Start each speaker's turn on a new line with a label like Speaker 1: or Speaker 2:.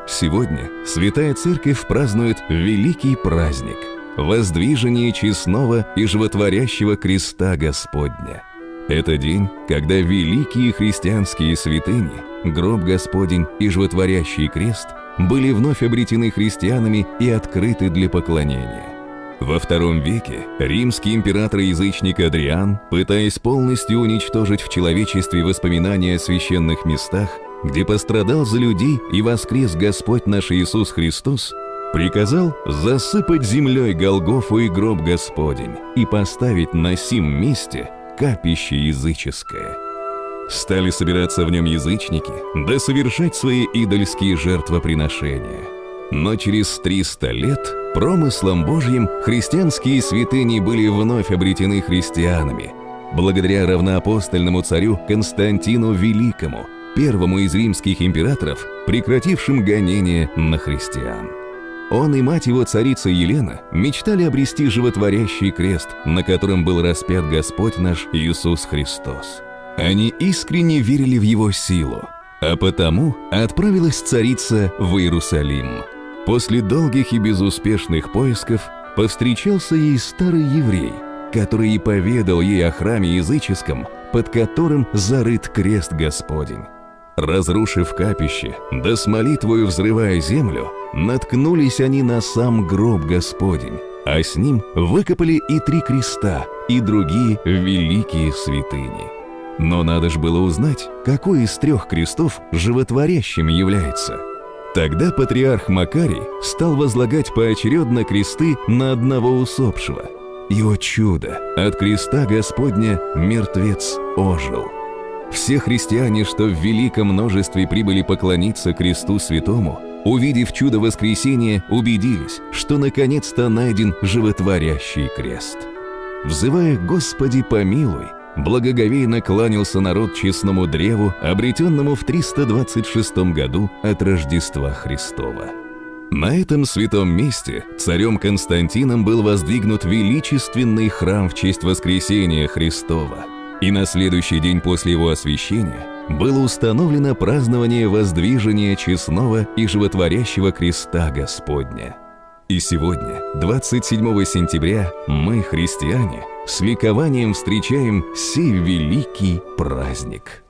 Speaker 1: Сегодня Святая Церковь празднует великий праздник – воздвижение честного и животворящего креста Господня. Это день, когда великие христианские святыни, гроб Господень и животворящий крест были вновь обретены христианами и открыты для поклонения. Во II веке римский император-язычник Адриан, пытаясь полностью уничтожить в человечестве воспоминания о священных местах, где пострадал за людей и воскрес Господь наш Иисус Христос, приказал засыпать землей Голгофу и гроб Господень и поставить на сим месте капище языческое. Стали собираться в нем язычники, да совершать свои идольские жертвоприношения. Но через 300 лет промыслом Божьим христианские святыни были вновь обретены христианами, благодаря равноапостольному царю Константину Великому, первому из римских императоров, прекратившим гонения на христиан. Он и мать его, царица Елена, мечтали обрести животворящий крест, на котором был распят Господь наш Иисус Христос. Они искренне верили в его силу, а потому отправилась царица в Иерусалим. После долгих и безуспешных поисков повстречался ей старый еврей, который и поведал ей о храме языческом, под которым зарыт крест Господень. Разрушив капище, да с молитвою взрывая землю, наткнулись они на сам гроб Господень, а с ним выкопали и 3 креста, и другие великие святыни. Но надо ж было узнать, какой из 3 крестов животворящим является. Тогда патриарх Макарий стал возлагать поочередно кресты на одного усопшего. И, о чудо, от креста Господня мертвец ожил. Все христиане, что в великом множестве прибыли поклониться кресту святому, увидев чудо воскресения, убедились, что наконец-то найден животворящий крест. Взывая «Господи, помилуй», благоговейно кланялся народ честному древу, обретенному в 326 году от Рождества Христова. На этом святом месте царем Константином был воздвигнут величественный храм в честь воскресения Христова, и на следующий день после его освящения было установлено празднование воздвижения честного и животворящего креста Господня. И сегодня, 27 сентября, мы, христиане, с ликованием встречаем сей великий праздник.